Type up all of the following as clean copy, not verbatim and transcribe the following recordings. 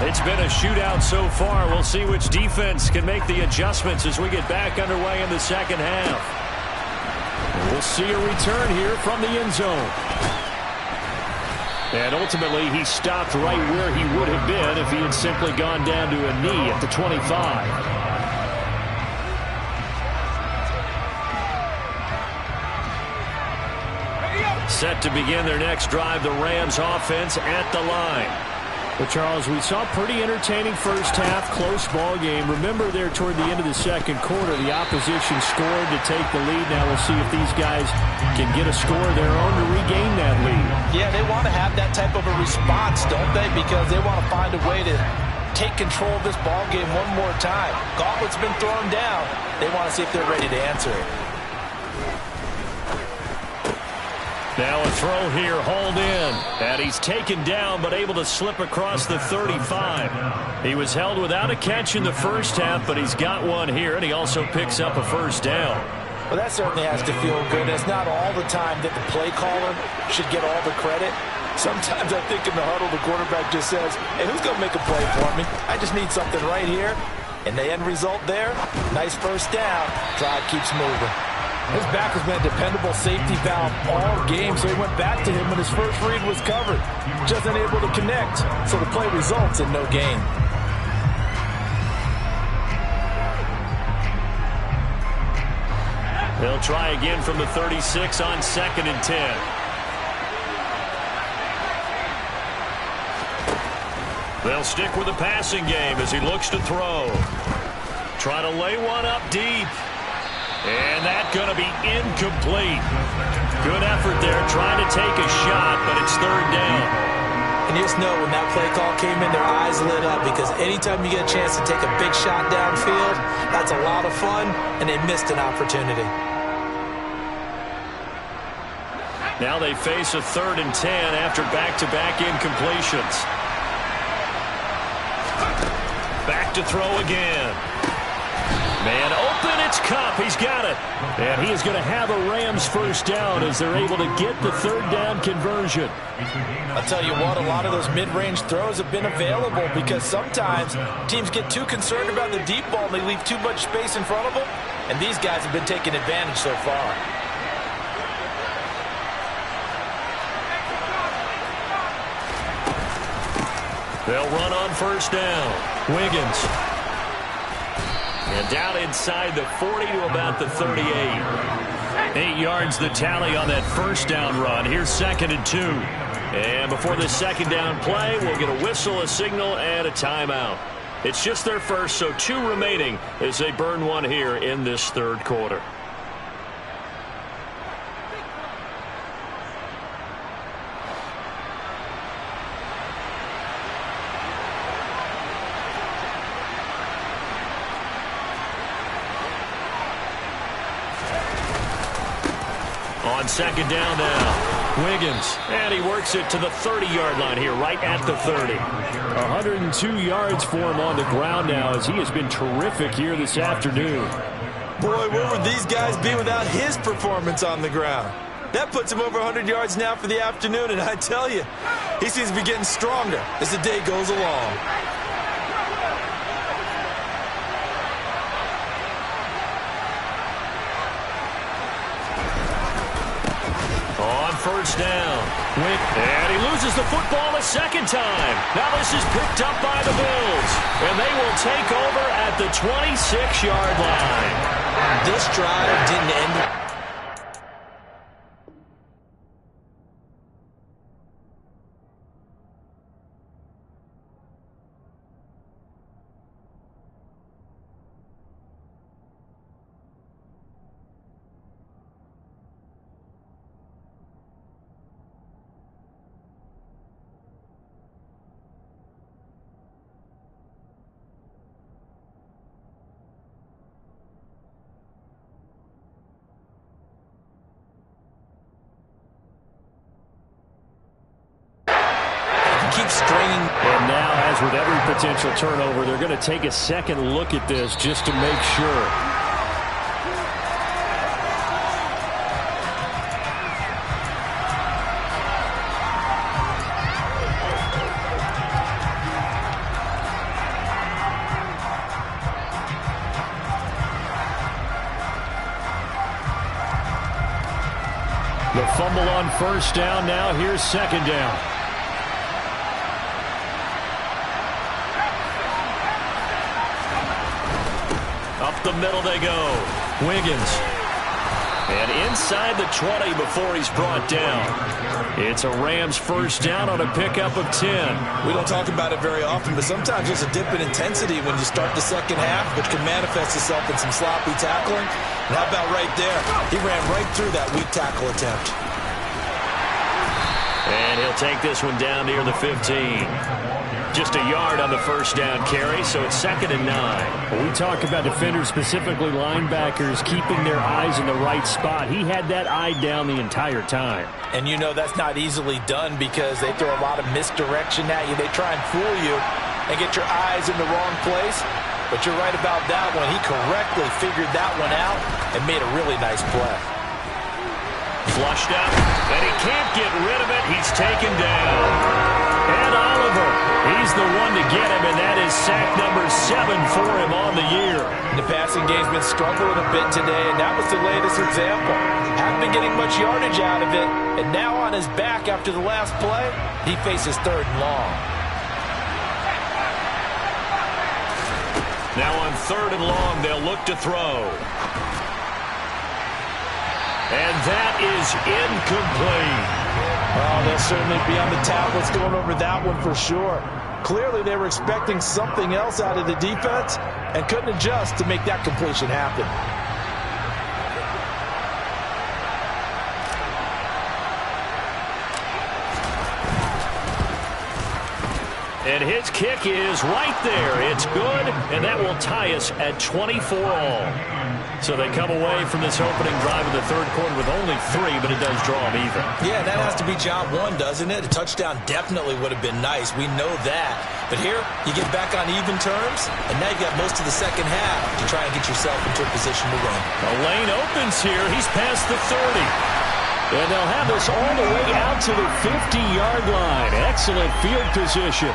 It's been a shootout so far. We'll see which defense can make the adjustments as we get back underway in the second half. We'll see a return here from the end zone. And ultimately, he stopped right where he would have been if he had simply gone down to a knee at the 25. Set to begin their next drive, the Rams offense at the line. Well, Charles, we saw a pretty entertaining first half, close ball game. Remember there toward the end of the second quarter, the opposition scored to take the lead. Now we'll see if these guys can get a score of their own to regain that lead. Yeah, they want to have that type of a response, don't they? Because they want to find a way to take control of this ball game one more time. Gauntlet's been thrown down. They want to see if they're ready to answer it. Now a throw here, hauled in. And he's taken down, but able to slip across the 35. He was held without a catch in the first half, but he's got one here, and he also picks up a first down. Well, that certainly has to feel good. It's not all the time that the play caller should get all the credit. Sometimes I think in the huddle, the quarterback just says, hey, who's going to make a play for me? I just need something right here. And the end result there, nice first down. Drive keeps moving. His back has been a dependable safety valve all game, so he went back to him when his first read was covered. Just unable to connect, so the play results in no gain. They'll try again from the 36 on 2nd and 10. They'll stick with the passing game as he looks to throw. Try to lay one up deep. And that's going to be incomplete. Good effort there, trying to take a shot, but it's third down. And you just know when that play call came in, their eyes lit up, because anytime you get a chance to take a big shot downfield, that's a lot of fun, and they missed an opportunity. Now they face a 3rd and 10 after back-to-back incompletions. Back to throw again. Man open, it's Kupp. He's got it. And he is going to have a Rams first down as they're able to get the 3rd down conversion. I'll tell you what, a lot of those mid-range throws have been available because sometimes teams get too concerned about the deep ball and they leave too much space in front of them. And these guys have been taking advantage so far. They'll run on first down. Wiggins. And down inside the 40 to about the 38. 8 yards the tally on that first down run. Here's 2nd and 2. And before the second down play, we'll get a whistle, a signal, and a timeout. It's just their first, so 2 remaining as they burn one here in this 3rd quarter. On second down now, Wiggins, and he works it to the 30-yard line here, right at the 30. 102 yards for him on the ground now, as he has been terrific here this afternoon. Boy, where would these guys be without his performance on the ground? That puts him over 100 yards now for the afternoon, and I tell you, he seems to be getting stronger as the day goes along. First down. And he loses the football a second time. Now this is picked up by the Bills. And they will take over at the 26-yard line. This drive didn't end. And now, as with every potential turnover, they're going to take a second look at this just to make sure. The fumble on first down. Now here's second down. Up the middle they go. Wiggins. And inside the 20 before he's brought down. It's a Rams first down on a pickup of 10. We don't talk about it very often, but sometimes there's a dip in intensity when you start the second half, which can manifest itself in some sloppy tackling. And how about right there? He ran right through that weak tackle attempt. And he'll take this one down near the 15. Just a yard on the first down carry, so it's 2nd and 9. When we talk about defenders, specifically linebackers, keeping their eyes in the right spot. He had that eye down the entire time. And you know that's not easily done because they throw a lot of misdirection at you. They try and fool you and get your eyes in the wrong place. But you're right about that one. He correctly figured that one out and made a really nice play. Flushed out, and he can't get rid of it. He's taken down. And Oliver, he's the one to get him, and that is sack number 7 for him on the year. The passing game's been struggling a bit today, and that was the latest example. Haven't been getting much yardage out of it, and now on his back after the last play, he faces 3rd and long. Now on 3rd and long, they'll look to throw. And that is incomplete. Oh, they'll certainly be on the tablets going over that one for sure. Clearly, they were expecting something else out of the defense and couldn't adjust to make that completion happen. And his kick is right there. It's good, and that will tie us at 24 all. So they come away from this opening drive in the 3rd quarter with only 3, but it does draw them even. Yeah, that has to be job 1, doesn't it? A touchdown definitely would have been nice. We know that. But here, you get back on even terms, and now you've got most of the second half to try and get yourself into a position to win. A lane opens here. He's past the 30. And they'll have this all the way out to the 50-yard line. Excellent field position.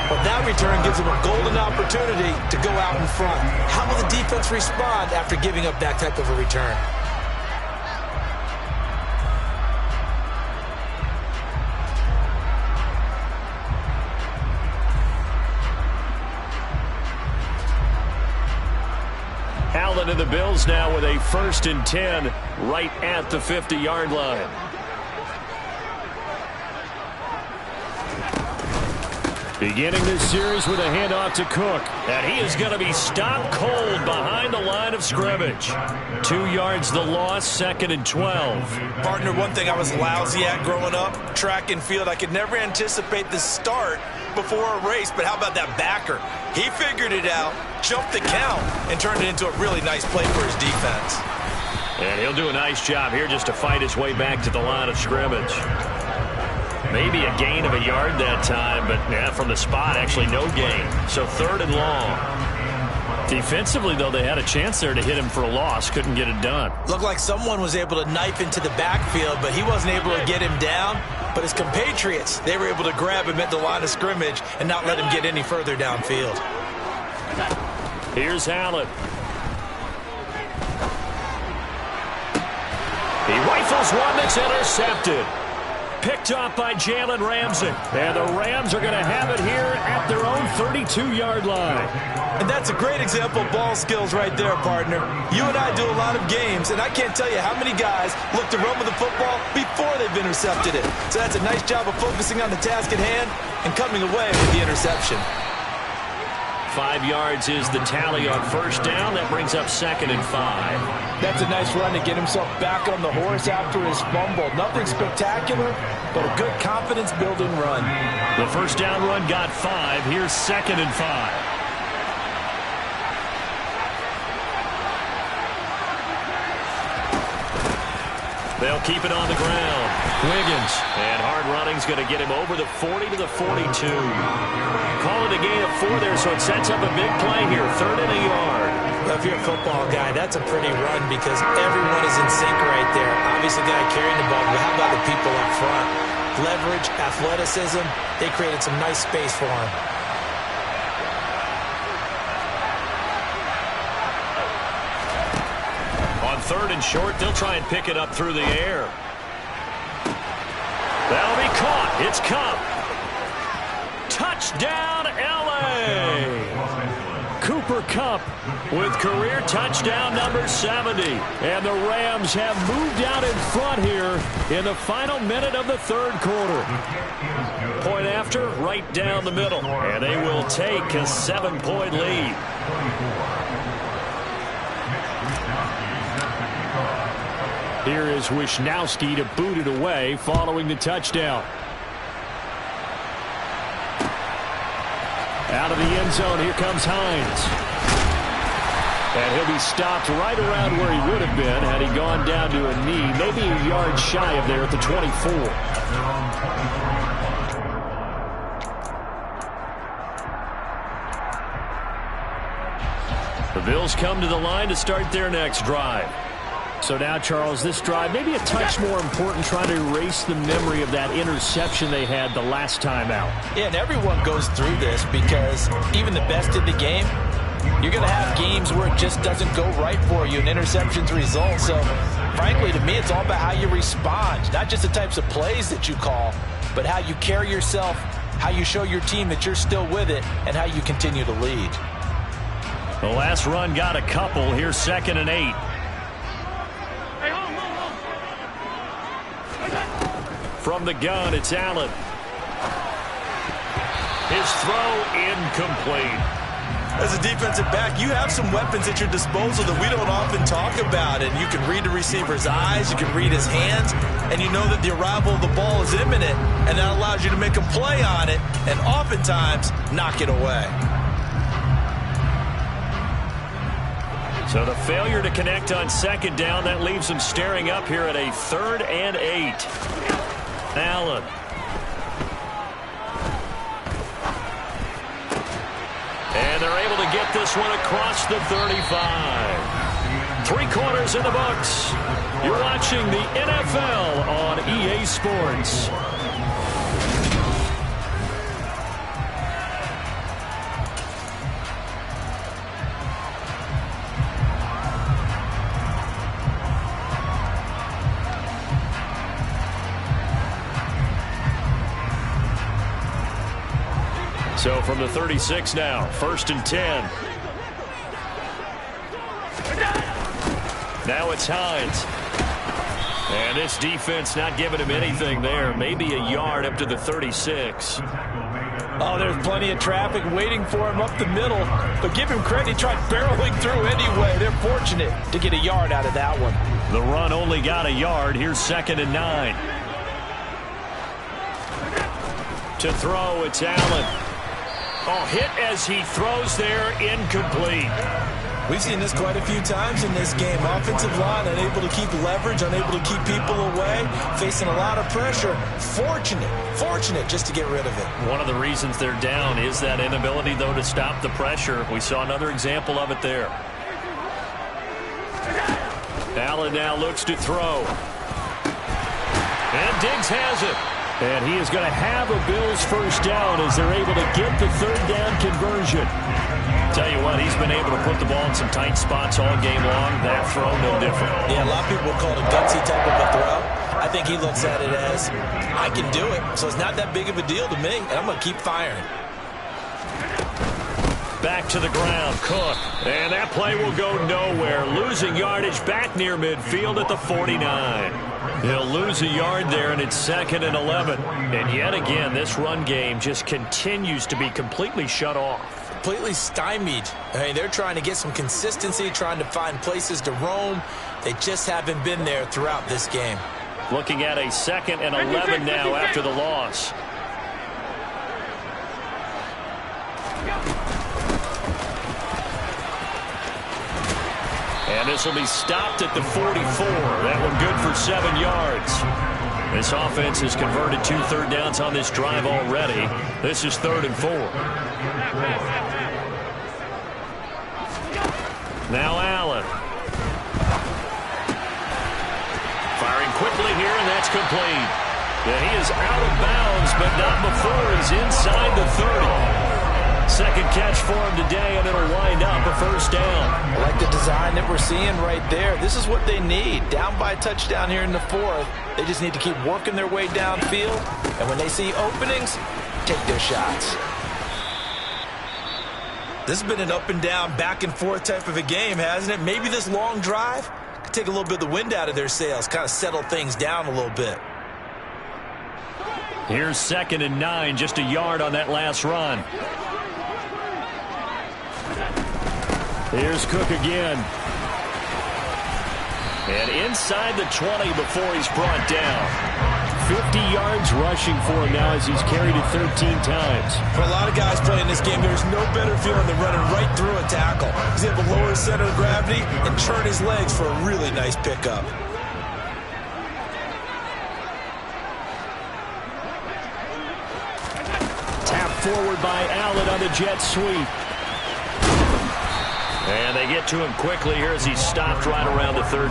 But that return gives them a golden opportunity to go out in front. How will the defense respond after giving up that type of a return? Allen and the Bills now with a 1st and 10 right at the 50-yard line. Beginning this series with a handoff to Cook. And he is going to be stopped cold behind the line of scrimmage. 2 yards the loss, 2nd and 12. Partner, one thing I was lousy at growing up, track and field. I could never anticipate the start before a race, but how about that backer? He figured it out, jumped the count, and turned it into a really nice play for his defense. And he'll do a nice job here just to fight his way back to the line of scrimmage. Maybe a gain of a yard that time, but from the spot, actually no gain. So 3rd and long. Defensively, though, they had a chance there to hit him for a loss. Couldn't get it done. Looked like someone was able to knife into the backfield, but he wasn't able to get him down. But his compatriots, they were able to grab him at the line of scrimmage and not let him get any further downfield. Here's Allen. He rifles one that's intercepted. Picked off by Jalen Ramsey. And the Rams are going to have it here at their own 32-yard line. And that's a great example of ball skills right there, partner. You and I do a lot of games, and I can't tell you how many guys look to run with the football before they've intercepted it. So that's a nice job of focusing on the task at hand and coming away with the interception. 5 yards is the tally on first down. That brings up 2nd and 5. That's a nice run to get himself back on the horse after his fumble. Nothing spectacular, but a good confidence-building run. The first down run got 5. Here's 2nd and 5. They'll keep it on the ground. Wiggins. And hard running's going to get him over the 40 to the 42. Call it a gain of 4 there, so it sets up a big play here. 3rd and a yard. Well, if you're a football guy, that's a pretty run because everyone is in sync right there. Obviously, the guy carrying the ball, but how about the people up front? Leverage, athleticism, they created some nice space for him. On 3rd and short, they'll try and pick it up through the air. It's Kupp. Touchdown, L.A. Cooper Kupp with career touchdown number 70. And the Rams have moved out in front here in the final minute of the third quarter. Point after, right down the middle. And they will take a 7-point lead. Here is Wisnowski to boot it away following the touchdown. Out of the end zone, here comes Hines. And he'll be stopped right around where he would have been had he gone down to a knee, maybe a yard shy of there at the 24. The Bills come to the line to start their next drive. So now, Charles, this drive maybe a touch more important, trying to erase the memory of that interception they had the last time out. Yeah, and everyone goes through this because even the best in the game, you're going to have games where it just doesn't go right for you, and interceptions result. So, frankly, to me, it's all about how you respond, not just the types of plays that you call, but how you carry yourself, how you show your team that you're still with it, and how you continue to lead. The last run got a couple. Here's 2nd and 8. From the gun, it's Allen. His throw incomplete. As a defensive back, you have some weapons at your disposal that we don't often talk about. And you can read the receiver's eyes, you can read his hands, and you know that the arrival of the ball is imminent, and that allows you to make a play on it and oftentimes knock it away. So the failure to connect on 2nd down, that leaves them staring up here at a 3rd and 8. Allen. And they're able to get this one across the 35. 3 quarters in the books. You're watching the NFL on EA Sports. So from the 36 now, 1st and 10. Now it's Hines. And this defense not giving him anything there. Maybe a yard up to the 36. Oh, there's plenty of traffic waiting for him up the middle. But give him credit, he tried barreling through anyway. They're fortunate to get a yard out of that one. The run only got a yard. Here's 2nd and 9. To throw, it's Allen. Oh, hit as he throws there, incomplete. We've seen this quite a few times in this game. Offensive line unable to keep leverage, unable to keep people away, facing a lot of pressure. Fortunate just to get rid of it. One of the reasons they're down is that inability, though, to stop the pressure. We saw another example of it there. Allen now looks to throw. And Diggs has it. And he is going to have a Bills first down as they're able to get the 3rd down conversion. Tell you what, he's been able to put the ball in some tight spots all game long. That throw, no different. Yeah, a lot of people would call it a gutsy type of a throw. I think he looks at it as, I can do it, so it's not that big of a deal to me, and I'm going to keep firing. Back to the ground, Cook. And that play will go nowhere. Losing yardage back near midfield at the 49. He'll lose a yard there, and it's 2nd and 11. And yet again, this run game just continues to be completely shut off. Completely stymied. I mean, they're trying to get some consistency, trying to find places to roam. They just haven't been there throughout this game. Looking at a 2nd and 11 now after the loss. And this will be stopped at the 44. That one good for 7 yards. This offense has converted 2 third downs on this drive already. This is 3rd and 4. Now Allen. Firing quickly here, and that's complete. Yeah, he is out of bounds, but not before he's inside the 30. Second catch for him today, and it'll wind up a first down. I like the design that we're seeing right there. This is what they need. Down by a touchdown here in the fourth. They just need to keep working their way downfield. And when they see openings, take their shots. This has been an up and down, back and forth type of a game, hasn't it? Maybe this long drive could take a little bit of the wind out of their sails, kind of settle things down a little bit. Here's 2nd and 9, just a yard on that last run. Here's Cook again. And inside the 20 before he's brought down. 50 yards rushing for him now as he's carried it 13 times. For a lot of guys playing this game, there's no better feeling than running right through a tackle. He's able to lower his center of gravity and turn his legs for a really nice pickup. Tapped forward by Allen on the jet sweep. And they get to him quickly here as he's stopped right around the 13.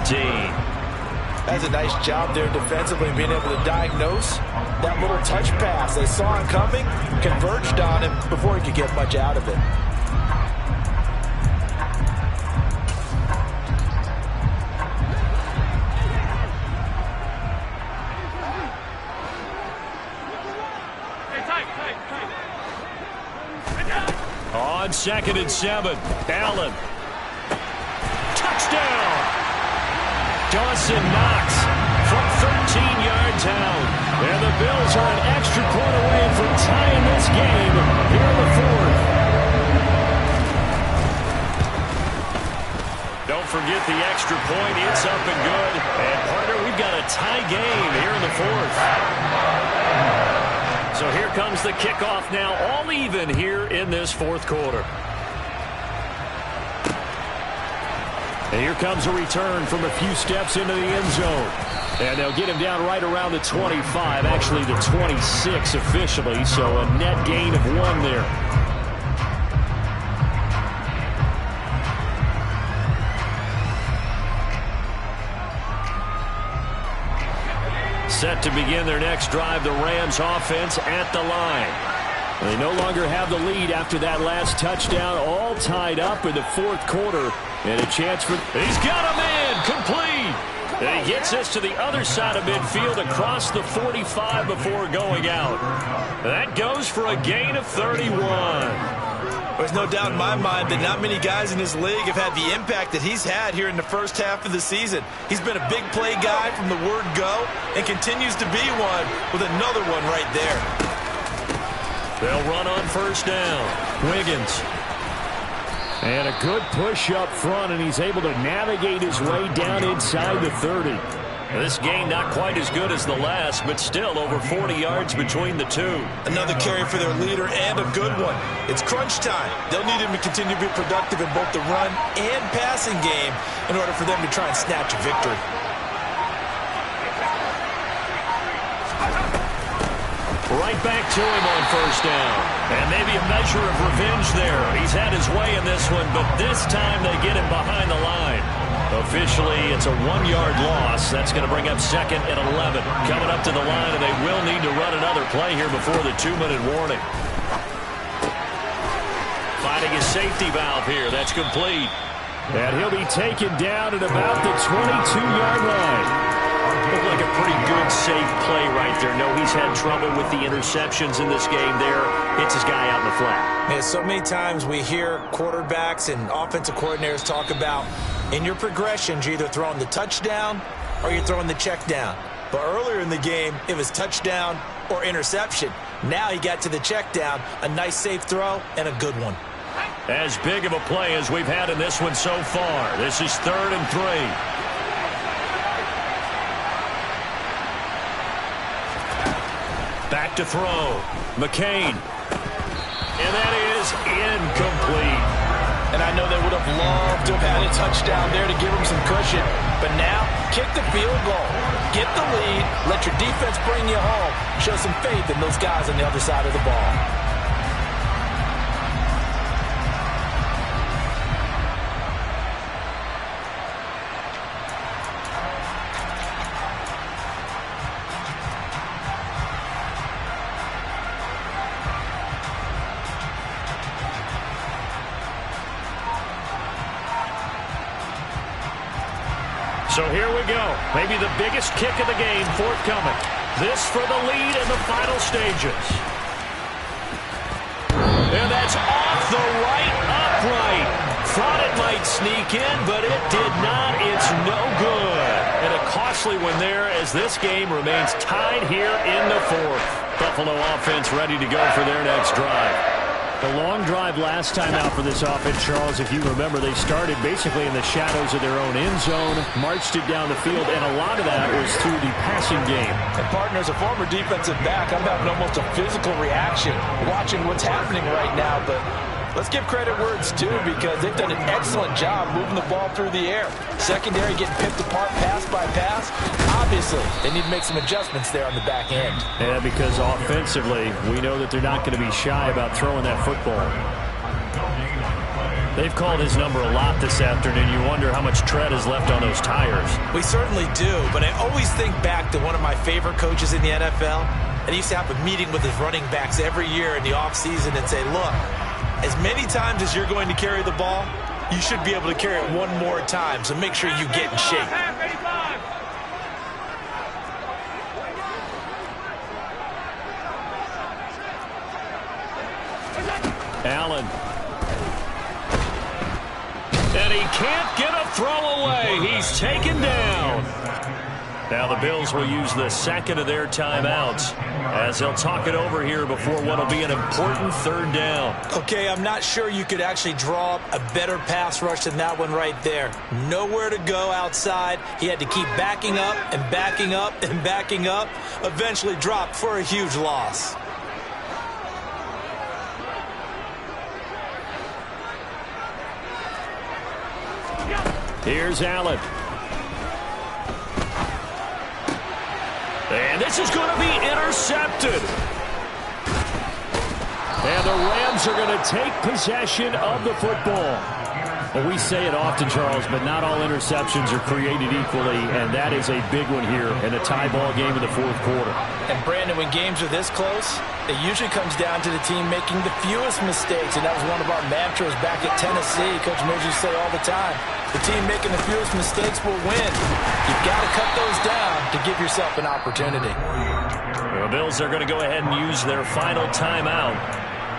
That's a nice job there defensively, being able to diagnose that little touch pass. They saw him coming, converged on him before he could get much out of it. On 2nd and 7, Allen. Touchdown! Dawson Knox from 13 yards out. And the Bills are an extra point away from tying this game here in the fourth. Don't forget the extra point. It's up and good. And, partner, we've got a tie game here in the fourth. So here comes the kickoff now, all even here in this fourth quarter. And here comes a return from a few steps into the end zone. And they'll get him down right around the 25, actually the 26 officially, so a net gain of 1 there. Set to begin their next drive, the Rams offense at the line. They no longer have the lead after that last touchdown, all tied up in the fourth quarter. And a chance for... He's got a man, complete. And he gets us to the other side of midfield across the 45 before going out. That goes for a gain of 31. There's no doubt in my mind that not many guys in this league have had the impact that he's had here in the first half of the season. He's been a big play guy from the word go and continues to be one with another one right there. They'll run on first down. Wiggins. And a good push up front, and he's able to navigate his way down inside the 30. This game not quite as good as the last, but still over 40 yards between the two. Another carry for their leader and a good one. It's crunch time. They'll need him to continue to be productive in both the run and passing game in order for them to try and snatch a victory. Right back to him on first down. And maybe a measure of revenge there. He's had his way in this one, but this time they get him behind the line. Officially, it's a 1-yard loss. That's going to bring up 2nd and 11. Coming up to the line, and they will need to run another play here before the 2-minute warning. Finding his safety valve here. That's complete. And he'll be taken down at about the 22-yard line. Looked like a pretty good, safe play right there. No, he's had trouble with the interceptions in this game there. Hits his guy out in the flat. Yeah, so many times we hear quarterbacks and offensive coordinators talk about in your progressions, you're either throwing the touchdown or you're throwing the check down. But earlier in the game, it was touchdown or interception. Now he got to the check down, a nice safe throw, and a good one. As big of a play as we've had in this one so far. This is 3rd and 3. Back to throw. McCain. And that is incomplete. And I know they would have loved to have had a touchdown there to give them some cushion. But now, kick the field goal. Get the lead. Let your defense bring you home. Show some faith in those guys on the other side of the ball. So here we go. Maybe the biggest kick of the game forthcoming. This for the lead in the final stages. And that's off the right upright. Thought it might sneak in, but it did not. It's no good. And a costly one there as this game remains tied here in the fourth. Buffalo offense ready to go for their next drive. The long drive last time out for this offense, Charles, if you remember, they started basically in the shadows of their own end zone, marched it down the field, and a lot of that was through the passing game. And partner, as a former defensive back, I'm having almost a physical reaction watching what's happening right now, but let's give credit where it's due because they've done an excellent job moving the ball through the air. Secondary getting picked apart pass by pass. Obviously, they need to make some adjustments there on the back end. Yeah, because offensively, we know that they're not going to be shy about throwing that football. They've called his number a lot this afternoon. You wonder how much tread is left on those tires. We certainly do, but I always think back to one of my favorite coaches in the NFL. And he used to have a meeting with his running backs every year in the offseason and say, look, as many times as you're going to carry the ball, you should be able to carry it one more time, so make sure you get in shape. Allen. And he can't get a throw away. He's taken down. Now the Bills will use the second of their timeouts as they'll talk it over here before what will be an important third down. Okay, I'm not sure you could actually draw up a better pass rush than that one right there. Nowhere to go outside. He had to keep backing up and backing up and backing up. Eventually dropped for a huge loss. Here's Allen. And this is going to be intercepted. And the Rams are going to take possession of the football. Well, we say it often, Charles, but not all interceptions are created equally, and that is a big one here in a tie ball game in the fourth quarter. And, Brandon, when games are this close, it usually comes down to the team making the fewest mistakes, and that was one of our mantras back at Tennessee. Coach Mills used to say all the time, the team making the fewest mistakes will win. You've got to cut those down to give yourself an opportunity. The Bills are going to go ahead and use their final timeout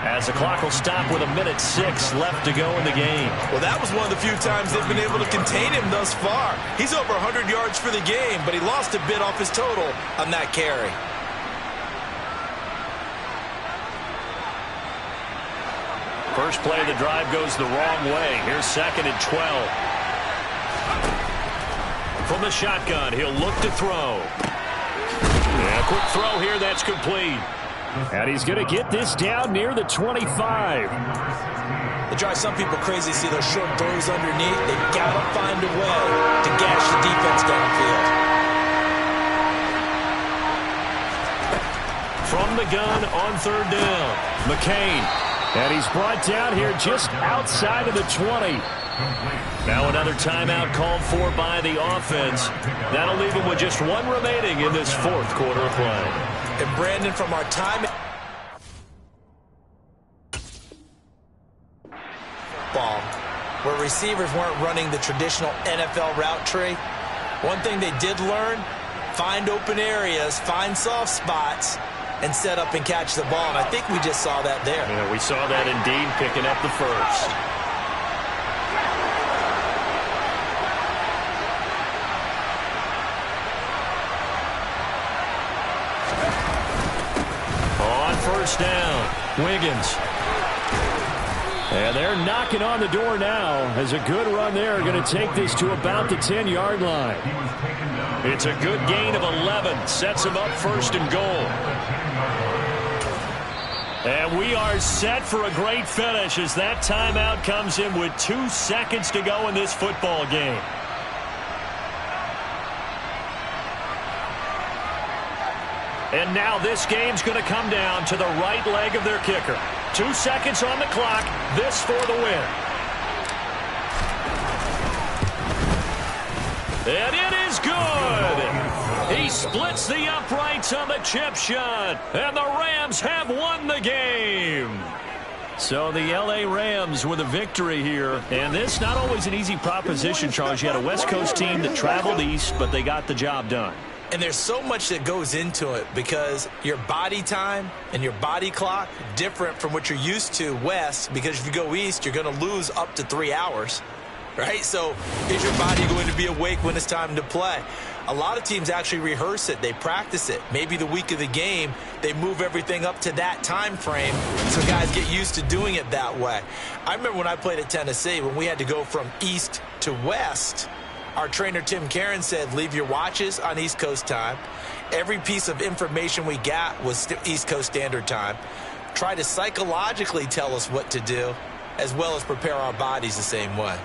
as the clock will stop with 1:06 left to go in the game. Well, that was one of the few times they've been able to contain him thus far. He's over 100 yards for the game, but he lost a bit off his total on that carry. First play of the drive goes the wrong way. Here's second and 12. From the shotgun, he'll look to throw. And a quick throw here, that's complete. And he's going to get this down near the 25. It drives some people crazy to see those short throws underneath. They've got to find a way to gash the defense downfield. From the gun on third down, McCain. And he's brought down here just outside of the 20. Now another timeout called for by the offense. That'll leave him with just one remaining in this fourth quarter of play. And Brandon, from our time ball, where receivers weren't running the traditional NFL route tree, one thing they did learn, find open areas, find soft spots, and set up and catch the ball. And I think we just saw that there. Yeah, we saw that indeed, picking up the first. First down, Wiggins. And they're knocking on the door now as a good run there going to take this to about the 10-yard line. It's a good gain of 11. Sets him up first and goal. And we are set for a great finish as that timeout comes in with 2 seconds to go in this football game. And now this game's going to come down to the right leg of their kicker. 2 seconds on the clock. This for the win. And it is good. He splits the uprights on the chip shot. And the Rams have won the game. So the L.A. Rams with a victory here. And this not always an easy proposition, Charles. You had a West Coast team that traveled east, but they got the job done. And there's so much that goes into it because your body time and your body clock different from what you're used to west, because if you go east, you're going to lose up to 3 hours, right? So is your body going to be awake when it's time to play? A lot of teams actually rehearse it. They practice it. Maybe the week of the game, they move everything up to that time frame so guys get used to doing it that way. I remember when I played at Tennessee, when we had to go from east to west, our trainer, Tim Karen, said, leave your watches on East Coast time. Every piece of information we got was East Coast Standard Time. Try to psychologically tell us what to do, as well as prepare our bodies the same way.